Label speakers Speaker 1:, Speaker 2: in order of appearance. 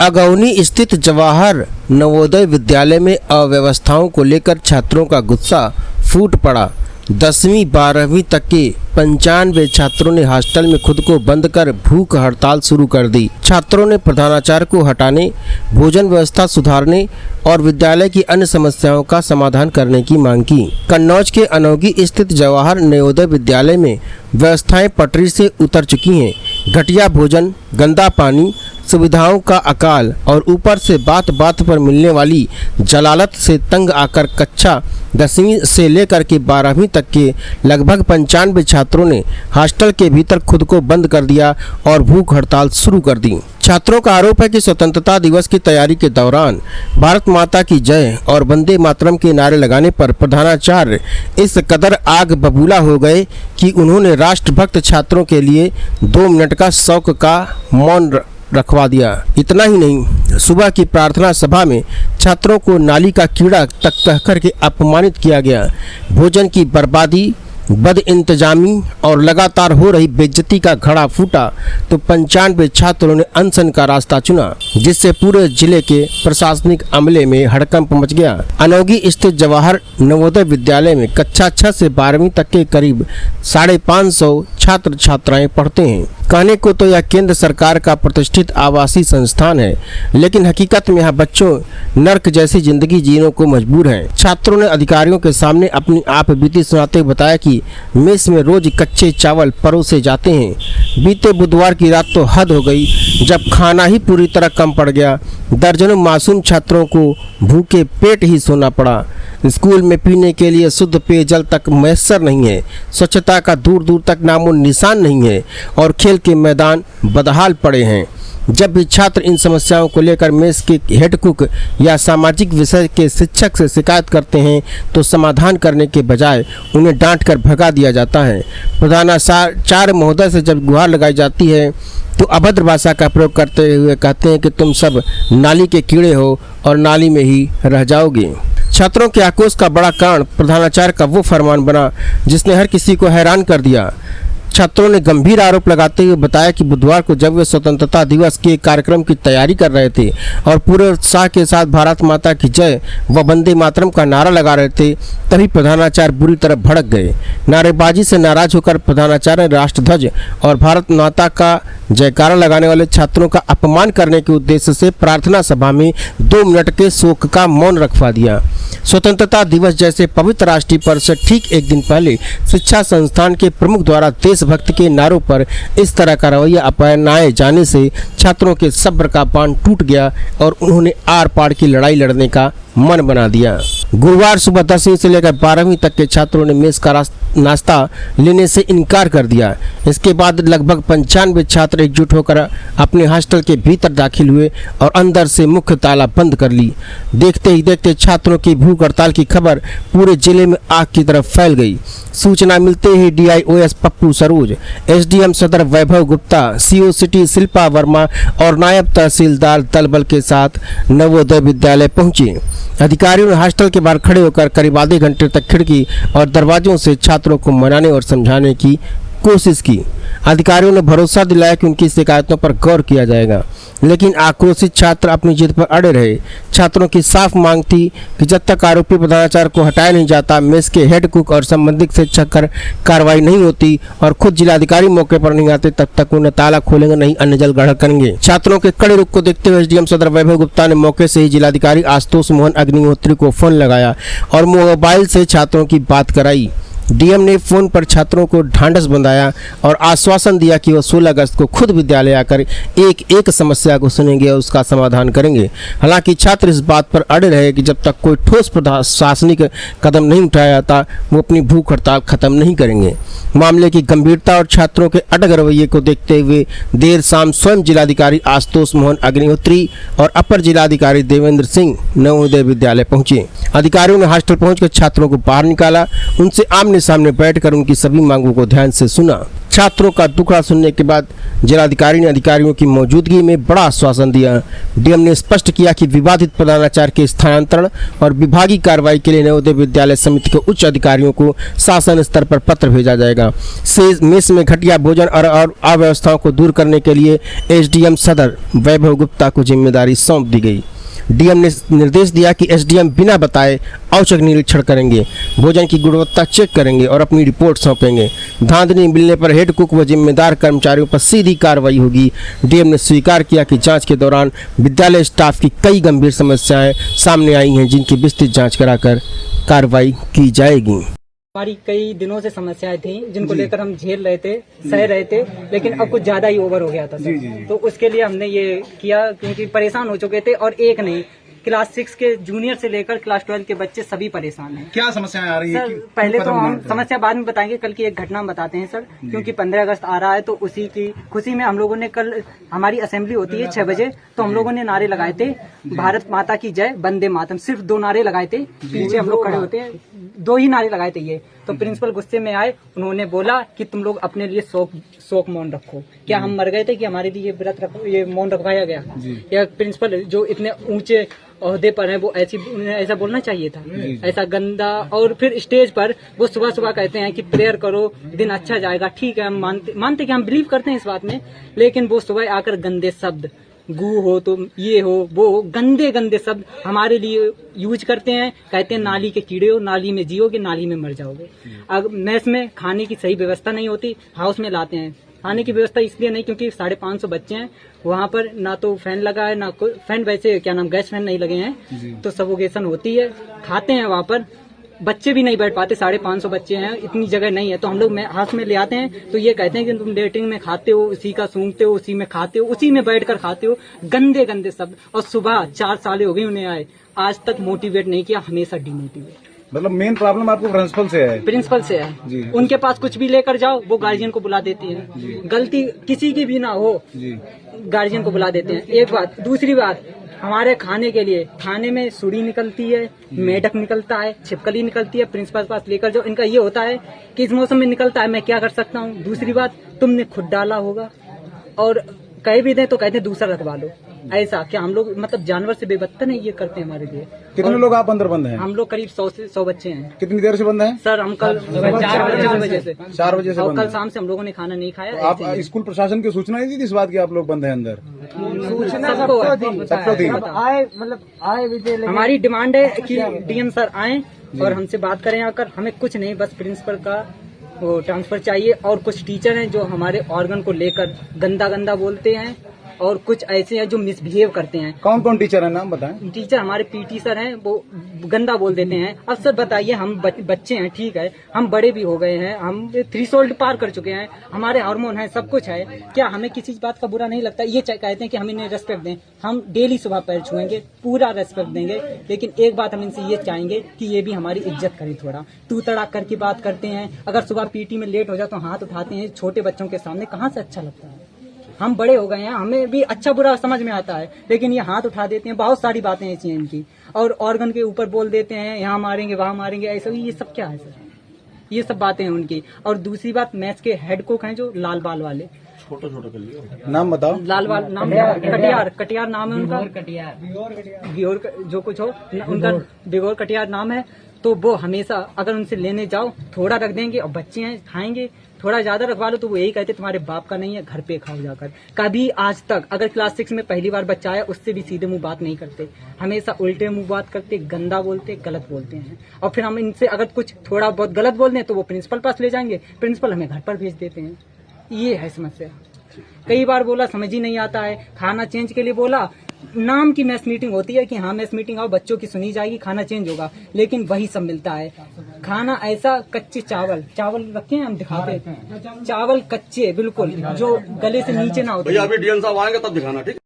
Speaker 1: अगौनी स्थित जवाहर नवोदय विद्यालय में अव्यवस्थाओं को लेकर छात्रों का गुस्सा फूट पड़ा। 10वीं 12वीं तक के 95 छात्रों ने हॉस्टल में खुद को बंद कर भूख हड़ताल शुरू कर दी। छात्रों ने प्रधानाचार्य को हटाने, भोजन व्यवस्था सुधारने और विद्यालय की अन्य समस्याओं का समाधान करने की मांग की। कन्नौज के अनोगी स्थित जवाहर नवोदय विद्यालय में व्यवस्थाएं पटरी से उतर चुकी हैं। घटिया भोजन, गंदा पानी, सुविधाओं का अकाल और ऊपर से बात बात पर मिलने वाली जलालत से तंग आकर कक्षा 10वीं से लेकर के 12वीं तक के लगभग 95 छात्रों ने हॉस्टल के भीतर खुद को बंद कर दिया और भूख हड़ताल शुरू कर दी। छात्रों का आरोप है कि स्वतंत्रता दिवस की तैयारी के दौरान भारत माता की जय और वंदे मातरम के नारे लगाने पर प्रधानाचार्य इस कदर आग बबूला हो गए कि उन्होंने राष्ट्रभक्त छात्रों के लिए 2 मिनट का शौक का मौन रखवा दिया। इतना ही नहीं, सुबह की प्रार्थना सभा में छात्रों को नाली का कीड़ा तक कहकर के अपमानित किया गया। भोजन की बर्बादी, बद इंतजामी और लगातार हो रही बेइज्जती का घड़ा फूटा तो 95 छात्रों ने अनशन का रास्ता चुना, जिससे पूरे जिले के प्रशासनिक अमले में हड़कंप मच गया। अनोगी स्थित जवाहर नवोदय विद्यालय में कक्षा 6 से 12वीं तक के करीब 550 छात्र छात्राएं पढ़ते हैं। कहने को तो यह केंद्र सरकार का प्रतिष्ठित आवासीय संस्थान है, लेकिन हकीकत में यहाँ बच्चों नर्क जैसी जिंदगी जीने को मजबूर हैं। छात्रों ने अधिकारियों के सामने अपनी आप बीती सुनाते बताया कि मेस में रोज कच्चे चावल परोसे जाते हैं। बीते बुधवार की रात तो हद हो गई जब खाना ही पूरी तरह कम पड़ गया। दर्जनों मासूम छात्रों को भूखे पेट ही सोना पड़ा। स्कूल में पीने के लिए शुद्ध पेयजल तक मैसर नहीं है। स्वच्छता का दूर दूर तक नामो निशान नहीं है और खेल के मैदान बदहाल पड़े हैं। जब भी छात्र इन समस्याओं को लेकर मेस के हेड कुक या सामाजिक विषय के शिक्षक से शिकायत करते हैं तो समाधान करने के बजाय उन्हें डांट कर भगा दिया जाता है। प्रधानाचार्य महोदय से जब गुहार लगाई जाती है तो अभद्र भाषा का प्रयोग करते हुए कहते हैं कि तुम सब नाली के कीड़े हो और नाली में ही रह जाओगे। छात्रों के आक्रोश का बड़ा कारण प्रधानाचार्य का वो फरमान बना जिसने हर किसी को हैरान कर दिया। छात्रों ने गंभीर आरोप लगाते हुए बताया कि बुधवार को जब वे स्वतंत्रता दिवस के कार्यक्रम की तैयारी कर रहे थे और पूरे उत्साह के साथ भारत माता की जय व वंदे मातरम का नारा लगा रहे थे, तभी प्रधानाचार्य बुरी तरह भड़क गए। नारेबाजी से नाराज होकर प्रधानाचार्य ने राष्ट्रध्वज और भारत माता का जयकारा लगाने वाले छात्रों का अपमान करने के उद्देश्य से प्रार्थना सभा में 2 मिनट के शोक का मौन रखवा दिया। स्वतंत्रता दिवस जैसे पवित्र राष्ट्रीय पर्व से ठीक एक दिन पहले शिक्षा संस्थान के प्रमुख द्वारा देशभक्ति के नारों पर इस तरह का रवैया अपनाए जाने से छात्रों के सब्र का बांध टूट गया और उन्होंने आर पार की लड़ाई लड़ने का मन बना दिया। गुरुवार सुबह 10वीं से लेकर 12वीं तक के छात्रों ने मेस का नाश्ता लेने से इनकार कर दिया। इसके बाद लगभग 95 छात्र एकजुट होकर अपने हॉस्टल के भीतर दाखिल हुए और अंदर से मुख्य ताला बंद कर ली। देखते ही देखते छात्रों की भूख हड़ताल की खबर पूरे जिले में आग की तरफ फैल गई। सूचना मिलते ही DIOS पप्पू सरोज, SDM सदर वैभव गुप्ता, CO सिटी शिल्पा वर्मा और नायब तहसीलदार दल बल के साथ नवोदय विद्यालय पहुंचे। अधिकारियों ने हॉस्टल के बाहर खड़े होकर करीब आधे घंटे तक खिड़की और दरवाजों से छात्रों को मनाने और समझाने की कोशिश की। अधिकारियों ने भरोसा दिलाया कि उनकी शिकायतों पर गौर किया जाएगा, लेकिन आक्रोशित छात्र अपनी जिद पर अड़े रहे। छात्रों की साफ मांग थी कि जब तक आरोपी प्रधानाचार्य को हटाया नहीं जाता, मेस के हेड कुक और संबंधित शिक्षक पर कार्रवाई नहीं होती और खुद जिलाधिकारी मौके पर नहीं आते, तब तक उन्हें ताला खोलेंगे नहीं अन्य जल गढ़ करेंगे। छात्रों के कड़े रुख को देखते हुए SDM सदर वैभव गुप्ता ने मौके से ही जिलाधिकारी आशुतोष मोहन अग्निहोत्री को फोन लगाया और मोबाइल से छात्रों की बात कराई। DM ने फोन पर छात्रों को ढांढस बंधाया और आश्वासन दिया कि वह 16 अगस्त को खुद विद्यालय आकर एक एक समस्या को सुनेंगे और उसका समाधान करेंगे। हालांकि छात्र इस बात पर अड़े रहे कि जब तक कोई ठोस प्रशासनिक कदम नहीं उठाया जाता वो अपनी भूख हड़ताल खत्म नहीं करेंगे। मामले की गंभीरता और छात्रों के अड़ग रवैये को देखते हुए देर शाम स्वयं जिलाधिकारी आशुतोष मोहन अग्निहोत्री और अपर जिलाधिकारी देवेंद्र सिंह नवोदय विद्यालय पहुंचे। अधिकारियों ने हॉस्टल पहुंचकर छात्रों को बाहर निकाला, उनसे आमने सामने बैठकर उनकी सभी मांगों को ध्यान से सुना। छात्रों का दुखड़ा सुनने के बाद जिलाधिकारी ने अधिकारियों की मौजूदगी में बड़ा आश्वासन दिया। डीएम ने स्पष्ट किया कि विवादित प्रधानाचार्य के स्थानांतरण और विभागीय कार्रवाई के लिए नवोदय विद्यालय समिति के उच्च अधिकारियों को शासन स्तर पर पत्र भेजा जाएगा। मेस में घटिया भोजन और अव्यवस्थाओं को दूर करने के लिए एसडीएम सदर वैभव गुप्ता को जिम्मेदारी सौंप दी गई। डीएम ने निर्देश दिया कि एसडीएम बिना बताए औचक निरीक्षण करेंगे, भोजन की गुणवत्ता चेक करेंगे और अपनी रिपोर्ट सौंपेंगे। धांधली मिलने पर हेड कुक व जिम्मेदार कर्मचारियों पर सीधी कार्रवाई होगी। डीएम ने स्वीकार किया कि जांच के दौरान विद्यालय स्टाफ की कई गंभीर समस्याएं सामने आई हैं, जिनकी विस्तृत जांच कराकर कार्रवाई की जाएगी।
Speaker 2: हमारी कई दिनों से समस्याएं थी जिनको लेकर हम झेल रहे थे, सह रहे थे, लेकिन अब कुछ ज्यादा ही ओवर हो गया था सर। तो उसके लिए हमने ये किया, क्योंकि परेशान हो चुके थे। और एक नहीं, क्लास 6 के जूनियर से लेकर क्लास 12 के बच्चे सभी परेशान हैं।
Speaker 3: क्या समस्याएं आ रही है?
Speaker 2: सर पहले तो हम समस्या बाद में बताएंगे, कल की एक घटना बताते हैं सर। क्योंकि 15 अगस्त आ रहा है, तो उसी की खुशी में हम लोगों ने, कल हमारी असेंबली होती है 6 बजे, तो हम लोगों ने नारे लगाए थे, भारत माता की जय, वंदे मातरम। सिर्फ 2 नारे लगाए थे, पीछे हम लोग खड़े होते हैं, 2 ही नारे लगाए थे ये। तो प्रिंसिपल गुस्से में आए, उन्होंने बोला कि तुम लोग अपने लिए शोक मौन रखो। क्या हम मर गए थे कि हमारे लिए व्रत ये मौन रखवाया गया? या प्रिंसिपल जो इतने ऊंचे ओहदे पर है वो ऐसा बोलना चाहिए था? ऐसा गंदा। और फिर स्टेज पर वो सुबह सुबह कहते हैं कि प्रेयर करो, दिन अच्छा जाएगा। ठीक है, हम मानते कि हम बिलीव करते हैं इस बात में, लेकिन वो सुबह आकर गंदे शब्द, गू हो तो ये हो वो हो, गंदे गंदे शब्द हमारे लिए यूज करते हैं। कहते हैं नाली के कीड़े हो, नाली में जियोगे, नाली में मर जाओगे। अब मेस में खाने की सही व्यवस्था नहीं होती, हाउस में लाते हैं। खाने की व्यवस्था इसलिए नहीं क्योंकि 550 बच्चे हैं वहाँ पर, ना तो फैन लगा है, ना कोई फैन, वैसे क्या नाम, गैस फैन नहीं लगे हैं, तो सफोकेशन होती है। खाते हैं वहाँ पर, बच्चे भी नहीं बैठ पाते, 550 बच्चे हैं, इतनी जगह नहीं है। तो हम लोग हाथ में ले आते हैं, तो ये कहते हैं कि तुम लेटरिन में खाते हो, उसी का सूंघते हो, उसी में खाते हो, उसी में बैठकर खाते हो, गंदे गंदे शब्द। और सुबह 4 साल हो गए उन्हें आए, आज तक मोटिवेट नहीं किया, हमेशा डिमोटिवेट।
Speaker 3: मतलब मेन प्रॉब्लम आपको प्रिंसिपल से है? प्रिंसिपल
Speaker 2: से है। उनके पास कुछ भी लेकर जाओ, वो गार्जियन को बुला देती है। गलती किसी की भी ना हो, गार्जियन को बुला देते हैं। एक बात। दूसरी बात, हमारे खाने के लिए, खाने में सुड़ी निकलती है, मेढक निकलता है, छिपकली निकलती है, प्रिंसिपल के पास लेकर जाओ। इनका ये होता है कि इस मौसम में निकलता है, मैं क्या कर सकता हूँ। दूसरी बात, तुमने खुद डाला होगा, और कह भी दें तो कहते हैं दूसरा रखवा लो। ऐसा क्या हम लोग मतलब जानवर से बेबत्तन है ये करते हैं हमारे लिए।
Speaker 3: कितने लोग आप अंदर बंद हैं?
Speaker 2: हम लोग करीब 100 से 100 बच्चे हैं।
Speaker 3: कितनी देर से बंद हैं?
Speaker 2: सर हम कल 4 बजे से
Speaker 3: 4 बजे से
Speaker 2: और कल शाम से हम लोगों ने खाना नहीं खाया।
Speaker 3: तो आप स्कूल प्रशासन की सूचना नहीं दी थी इस बात की आप लोग बंद हैं अंदर?
Speaker 2: सूचना सबको दी। आए मतलब आए भी। हमारी डिमांड है कि डीएम सर आए और हमसे बात करें आकर। हमें कुछ नहीं, बस प्रिंसिपल का वो ट्रांसफर चाहिए। और कुछ टीचर हैं जो हमारे ऑर्गन को लेकर गंदा गंदा बोलते हैं, और कुछ ऐसे हैं जो मिसबिहेव करते हैं।
Speaker 3: कौन कौन टीचर है, नाम बताएं।
Speaker 2: टीचर हमारे पीटी सर हैं, वो गंदा बोल देते हैं। अब सर बताइए, हम बच्चे हैं, ठीक है, हम बड़े भी हो गए हैं, हम थ्रेशोल्ड पार कर चुके हैं, हमारे हार्मोन है, सब कुछ है। क्या हमें किसी बात का बुरा नहीं लगता? ये कहते हैं कि हम इन्हें रेस्पेक्ट दें, हम डेली सुबह पैर छुएंगे, पूरा रेस्पेक्ट देंगे। लेकिन एक बात हम इनसे ये चाहेंगे कि ये भी हमारी इज्जत करें। थोड़ा तू तड़ाक करके बात करते हैं। अगर सुबह पीटी में लेट हो जाए तो हाथ उठाते हैं, छोटे बच्चों के सामने कहाँ से अच्छा लगता है? हम बड़े हो गए हैं, हमें भी अच्छा बुरा समझ में आता है, लेकिन ये हाथ उठा देते हैं। बहुत सारी बातें ऐसी हैं इनकी, और ऑर्गन के ऊपर बोल देते हैं, यहाँ मारेंगे वहाँ मारेंगे, ऐसा। ये सब क्या है सर? ये सब बातें हैं उनकी। और दूसरी बात, मैथ्स के हेड कोक हैं जो लाल बाल वाले,
Speaker 3: नाम बताओ।
Speaker 2: लाल बाल नाम, कटियार नाम है उनका, बियोर जो कुछ हो उनका, बियोर कटियार नाम है। तो वो हमेशा अगर उनसे लेने जाओ, थोड़ा रख देंगे, और बच्चे हैं खाएंगे। थोड़ा ज्यादा रखवा लो तो वो यही कहते तुम्हारे बाप का नहीं है, घर पे खाओ जाकर। कभी आज तक अगर क्लास 6 में पहली बार बच्चा आया, उससे भी सीधे मुंह बात नहीं करते, हमेशा उल्टे मुंह बात करते, गंदा बोलते, गलत बोलते हैं। और फिर हम इनसे अगर कुछ थोड़ा बहुत गलत बोल दें तो वो प्रिंसिपल पास ले जाएंगे, प्रिंसिपल हमें घर पर भेज देते हैं। ये है समस्या। कई बार बोला, समझ ही नहीं आता है। खाना चेंज के लिए बोला, नाम की मैस मीटिंग होती है कि हाँ मैस मीटिंग आओ, बच्चों की सुनी जाएगी, खाना चेंज होगा, लेकिन वही सब मिलता है। खाना ऐसा, कच्चे चावल रखे हैं, हम दिखाते हैं, चावल कच्चे बिल्कुल, जो गले से नीचे ना होते।
Speaker 4: भैया अभी डीएम साहब आएंगे तब दिखाना, ठीक।